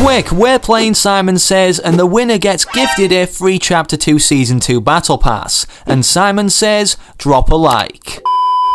Quick, we're playing Simon Says, and the winner gets gifted a free Chapter 2 Season 2 Battle Pass. And Simon Says, drop a like.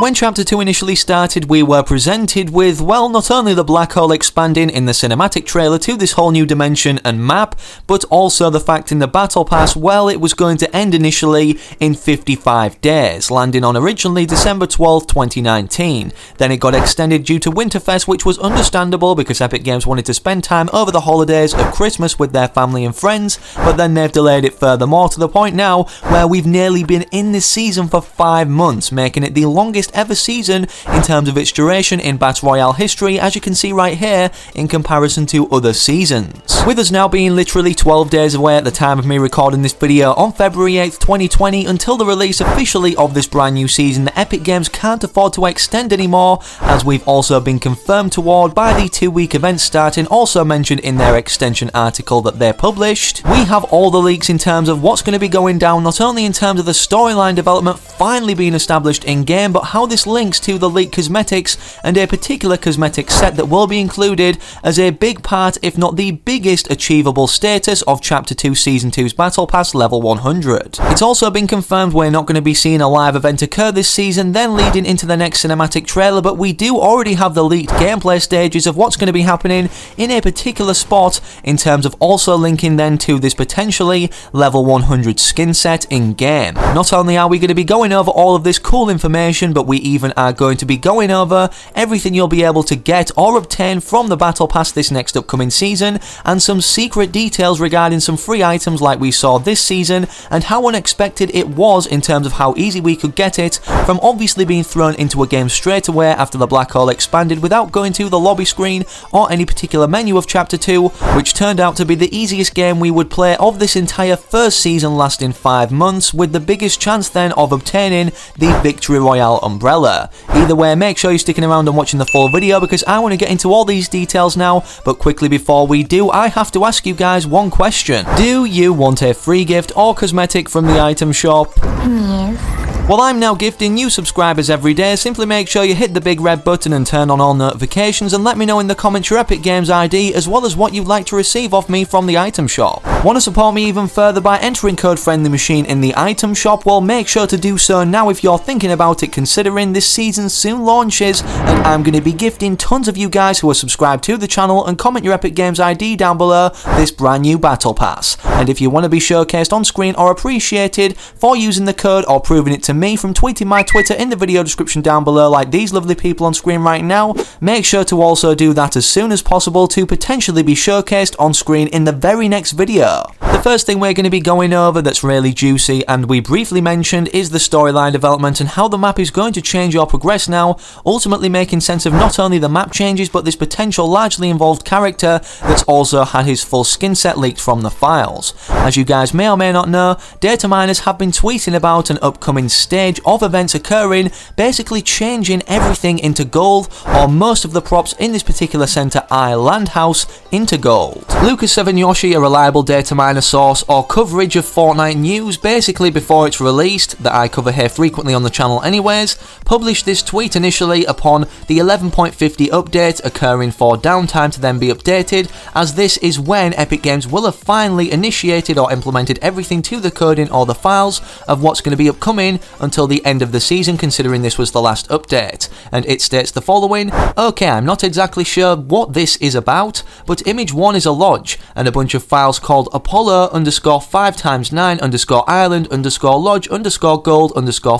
When Chapter 2 initially started, we were presented with, well, not only the black hole expanding in the cinematic trailer to this whole new dimension and map, but also the fact in the Battle Pass, well, it was going to end initially in 55 days, landing on originally December 12th, 2019. Then it got extended due to Winterfest, which was understandable because Epic Games wanted to spend time over the holidays of Christmas with their family and friends, but then they've delayed it furthermore to the point now where we've nearly been in this season for 5 months, making it the longest ever season in terms of its duration in Battle Royale history, as you can see right here, in comparison to other seasons. With us now being literally 12 days away at the time of me recording this video on February 8th, 2020, until the release officially of this brand new season, the Epic Games can't afford to extend anymore, as we've also been confirmed toward by the 2-week event starting, also mentioned in their extension article that they published. We have all the leaks in terms of what's going to be going down, not only in terms of the storyline development finally being established in-game, but how this links to the leaked cosmetics and a particular cosmetic set that will be included as a big part, if not the biggest achievable status of Chapter 2 Season 2's Battle Pass level 100. It's also been confirmed we're not going to be seeing a live event occur this season, then leading into the next cinematic trailer, but we do already have the leaked gameplay stages of what's going to be happening in a particular spot, in terms of also linking then to this potentially level 100 skin set in-game. Not only are we going to be going over all of this cool information, but we even are going to be going over everything you'll be able to get or obtain from the Battle Pass this next upcoming season, and some secret details regarding some free items like we saw this season, and how unexpected it was in terms of how easy we could get it, from obviously being thrown into a game straight away after the black hole expanded without going to the lobby screen or any particular menu of Chapter 2, which turned out to be the easiest game we would play of this entire first season lasting 5 months, with the biggest chance then of obtaining the Victory Royale umbrella. Either way, make sure you're sticking around and watching the full video because I want to get into all these details now, but quickly before we do, I have to ask you guys one question. Do you want a free gift or cosmetic from the item shop? Yes. Well, I'm now gifting new subscribers every day. Simply make sure you hit the big red button and turn on all notifications, and let me know in the comments your Epic Games ID as well as what you'd like to receive off me from the item shop. Want to support me even further by entering code FRIENDLYMACHINE in the item shop? Well, make sure to do so now if you're thinking about it, considering this season soon launches and I'm going to be gifting tons of you guys who are subscribed to the channel and comment your Epic Games ID down below this brand new Battle Pass. And if you want to be showcased on screen or appreciated for using the code or proving it to me from tweeting my Twitter in the video description down below like these lovely people on screen right now, make sure to also do that as soon as possible to potentially be showcased on screen in the very next video. The first thing we're going to be going over that's really juicy and we briefly mentioned is the storyline development and how the map is going to change or progress now, ultimately making sense of not only the map changes but this potential largely involved character that's also had his full skin set leaked from the files. As you guys may or may not know, data miners have been tweeting about an upcoming stage of events occurring, basically changing everything into gold, or most of the props in this particular Center Island house into gold. Lucas7Yoshi, a reliable data miner source or coverage of Fortnite news basically before it's released, that I cover here frequently on the channel anyways, published this tweet initially upon the 11.50 update occurring for downtime to then be updated, as this is when Epic Games will have finally initiated or implemented everything to the coding or the files of what's going to be upcoming until the end of the season, considering this was the last update. And it states the following: okay, I'm not exactly sure what this is about, but image 1 is a lodge, and a bunch of files called Apollo _5x9 _island _lodge _gold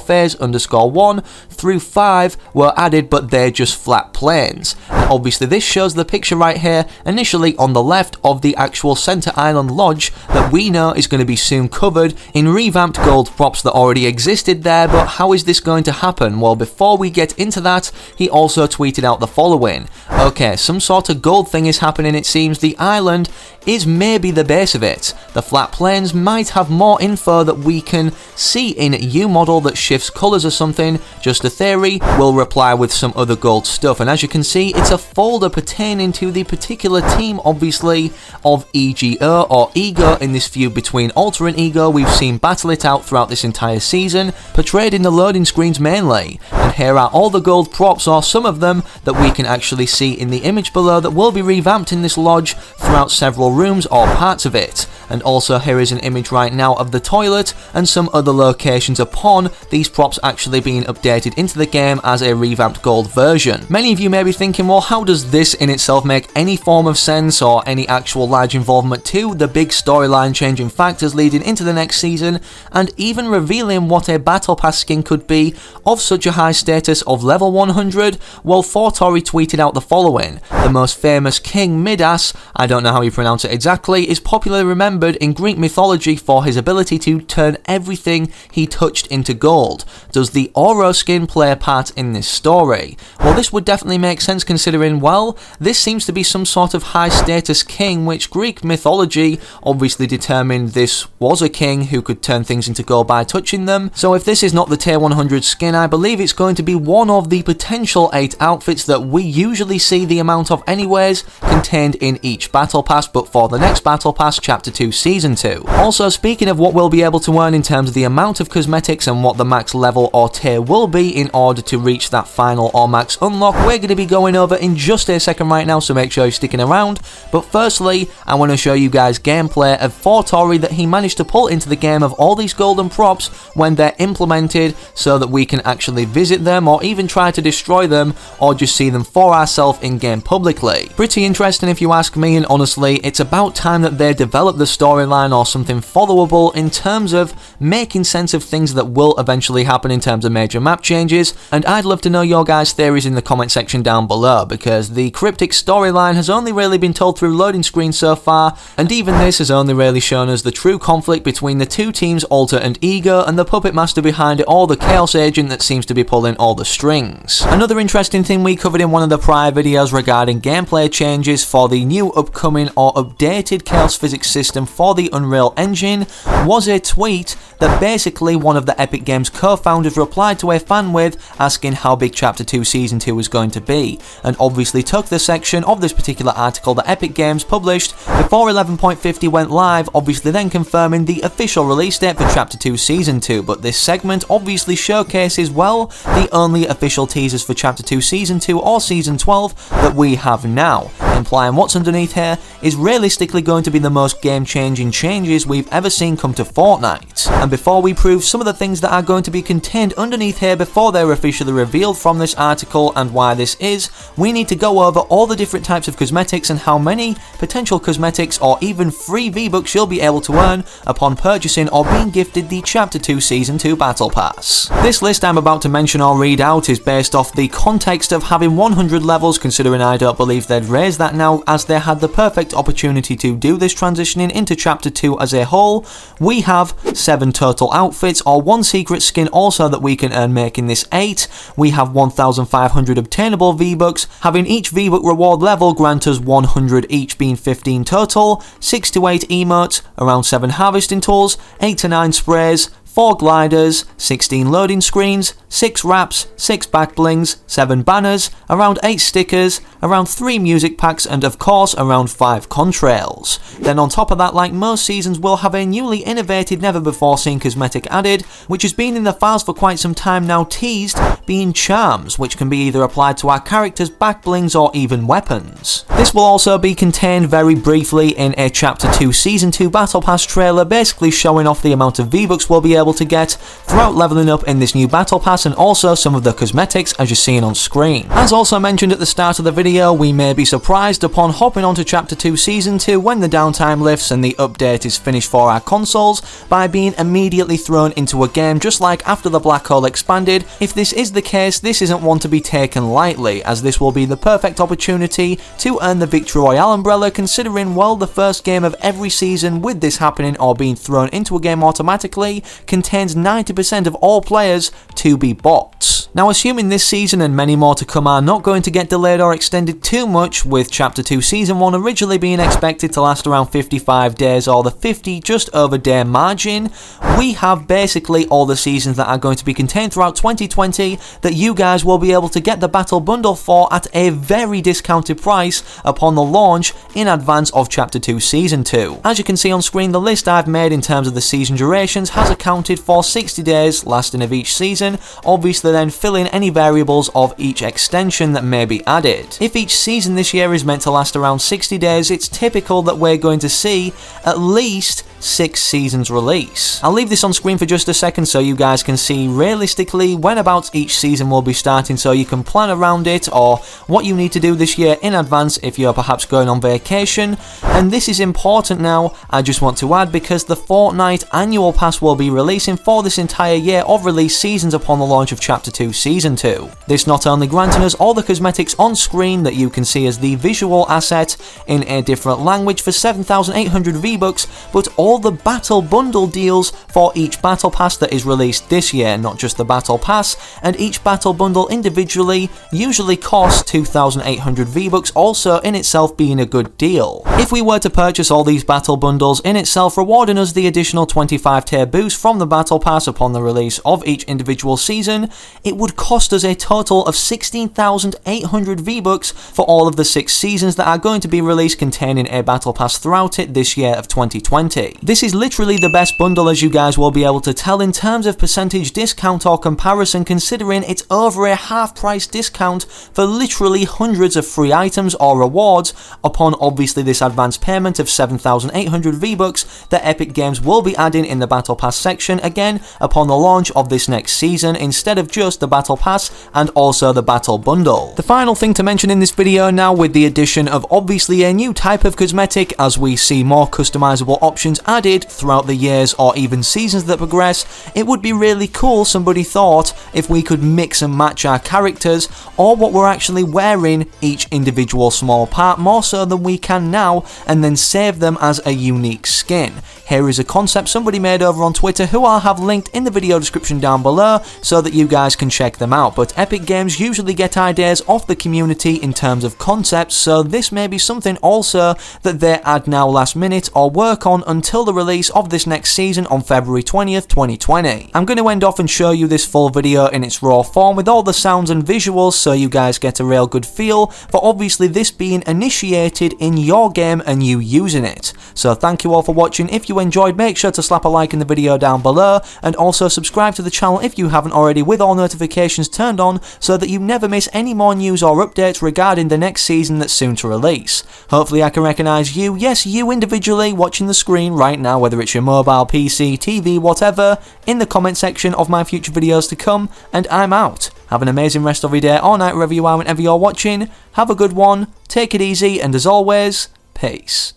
_phase _1 through 5 were added, but they're just flat planes. And obviously this shows the picture right here, initially on the left of the actual Center Island lodge that we know is going to be soon covered in revamped gold props that already existed there, but how is this going to happen? Well, before we get into that, he also tweeted out the following: okay, some sort of gold thing is happening, it seems. The island is maybe the base of it. The flat planes might have more info that we can see in U model that shifts colours or something. Just a theory. We'll reply with some other gold stuff. And as you can see, it's a folder pertaining to the particular team, obviously, of EGO or Ego in this feud between Alter and Ego. We've seen battle it out throughout this entire season, portrayed in the loading screens mainly. And here are all the gold props, or some of them, that we can actually see in the image below that will be revamped in this lodge throughout several rooms or parts of it. And also here is an image right now of the toilet and some other locations upon these props actually being updated into the game as a revamped gold version. Many of you may be thinking, well, how does this in itself make any form of sense or any actual large involvement to the big storyline changing factors leading into the next season, and even revealing what a battle pass skin could be of such a high status of level 100? Well, Fortnite tweeted out the following: the most famous king Midas, I don't know how you pronounce it exactly, is popularly remembered in Greek mythology for his ability to turn everything he touched into gold. Does the Oro skin play a part in this story? Well, this would definitely make sense considering, well, this seems to be some sort of high status king, which Greek mythology obviously determined this was a king who could turn things into gold by touching them. So if this is not the tier 100 skin, I believe it's going to be one of the potential 8 outfits that we usually see the amount of anyways contained in each battle pass, but for the next battle pass, chapter 2 season 2. Also, speaking of what we'll be able to earn in terms of the amount of cosmetics and what the max level or tier will be in order to reach that final or max unlock, we're going to be going over in just a second right now, so make sure you're sticking around. But firstly, I want to show you guys gameplay of Fortnite that he managed to pull into the game of all these golden props when they're implemented, so that we can actually visit them or even try to destroy them or just see them for ourselves in game publicly. Pretty interesting if you ask me, and honestly it's about time that they develop the storyline or something followable in terms of making sense of things that will eventually happen in terms of major map changes. And I'd love to know your guys' theories in the comment section down below, because the cryptic storyline has only really been told through loading screens so far, and even this has only really shown us the true conflict between the two teams, Alter and Ego, and the puppet master behind it all, the Chaos Agent that seems to be pulling all the strings. Another interesting thing we covered in one of the prior videos regarding gameplay changes for the new upcoming or updated Chaos Physics system for the Unreal Engine was a tweet that basically one of the Epic Games co-founders replied to a fan with, asking how big Chapter 2 Season 2 was going to be, and obviously took the section of this particular article that Epic Games published before 11.50 went live, obviously then confirming the official release date for Chapter 2 Season 2, but this segment obviously showcases, well, the only official teasers for Chapter 2 Season 2 or Season 12 that we have now, implying what's underneath here is realistically going to be the most game-changing changes we've ever seen come to Fortnite. And before we prove some of the things that are going to be contained underneath here before they're officially revealed from this article and why this is, we need to go over all the different types of cosmetics and how many potential cosmetics or even free V-Bucks you'll be able to earn upon purchasing or being gifted the Chapter 2 Season 2 Battle Pass. This list I'm about to mention or read out is based off the context of having 100 levels, considering I don't believe they'd raise that now, as they had the perfect opportunity to do this transitioning into Chapter 2 as a whole. We have 7 total outfits or 1 secret skin also that we can earn, making this 8. We have 1,500 obtainable V-Bucks, having each V-Buck reward level grant us 100 each, being 15 total, 6 to 8 emotes, around 7 harvesting tools, 8 to 9 sprays, 4 gliders, 16 loading screens, 6 wraps, 6 back blings, 7 banners, around 8 stickers, around 3 music packs, and of course around 5 contrails. Then on top of that, like most seasons, we'll have a newly innovated, never before seen cosmetic added, which has been in the files for quite some time now, teased, being charms, which can be either applied to our characters, back blings, or even weapons. This will also be contained very briefly in a Chapter 2 Season 2 Battle Pass trailer, basically showing off the amount of V-Bucks we'll be able to get throughout leveling up in this new Battle Pass, and also some of the cosmetics as you're seeing on screen. As also mentioned at the start of the video, we may be surprised upon hopping onto Chapter 2 Season 2 when the downtime lifts and the update is finished for our consoles, by being immediately thrown into a game just like after the Black Hole expanded. If this is the case, this isn't one to be taken lightly, as this will be the perfect opportunity to earn the Victory Royale umbrella, considering, well, the first game of every season with this happening or being thrown into a game automatically contains 90% of all players to be bought. Now, assuming this season and many more to come are not going to get delayed or extended too much, with Chapter 2 Season 1 originally being expected to last around 55 days or the 50 just over day margin, we have basically all the seasons that are going to be contained throughout 2020 that you guys will be able to get the Battle Bundle for at a very discounted price upon the launch in advance of Chapter 2 Season 2. As you can see on screen, the list I've made in terms of the season durations has accounted for 60 days lasting of each season, obviously then fill in any variables of each extension that may be added. If each season this year is meant to last around 60 days, it's typical that we're going to see at least 6 seasons release. I'll leave this on screen for just a second so you guys can see realistically when about each season will be starting, so you can plan around it or what you need to do this year in advance if you're perhaps going on vacation. And this is important now, I just want to add, because the Fortnite annual pass will be releasing for this entire year of release seasons upon the launch of Chapter 2 Season 2. This not only granting us all the cosmetics on screen that you can see as the visual asset in a different language for 7,800 V-Bucks, but all the Battle Bundle deals for each Battle Pass that is released this year, not just the Battle Pass, and each Battle Bundle individually usually costs 2,800 V-Bucks, also in itself being a good deal. If we were to purchase all these Battle Bundles in itself, rewarding us the additional 25 tier boost from the Battle Pass upon the release of each individual season, it would cost us a total of 16,800 V-Bucks for all of the 6 seasons that are going to be released containing a Battle Pass throughout it this year of 2020. This is literally the best bundle, as you guys will be able to tell in terms of percentage discount or comparison, considering it's over a half price discount for literally hundreds of free items or rewards upon obviously this advance payment of 7,800 V-Bucks that Epic Games will be adding in the Battle Pass section again upon the launch of this next season, instead of just the Battle Pass and also the Battle Bundle. The final thing to mention in this video now, with the addition of obviously a new type of cosmetic as we see more customizable options added throughout the years or even seasons that progress, it would be really cool, somebody thought, if we could mix and match our characters or what we're actually wearing each individual small part more so than we can now, and then save them as a unique skin. Here is a concept somebody made over on Twitter, who I'll have linked in the video description down below so that you guys can check them out. But Epic Games usually get ideas off the community in terms of concepts, so this may be something also that they add now last minute or work on until the release of this next season on February 20th, 2020. I'm going to end off and show you this full video in its raw form with all the sounds and visuals so you guys get a real good feel for obviously this being initiated in your game and you using it. So thank you all for watching. If you enjoyed, make sure to slap a like in the video down below, and also subscribe to the channel if you haven't already, with all notifications turned on so that you never miss any more news or updates regarding the next season that's soon to release. Hopefully I can recognise you, yes you individually watching the screen right now, whether it's your mobile, PC, TV, whatever, in the comment section of my future videos to come, and I'm out. Have an amazing rest of your day or night wherever you are, whenever you're watching. Have a good one, take it easy, and as always, peace.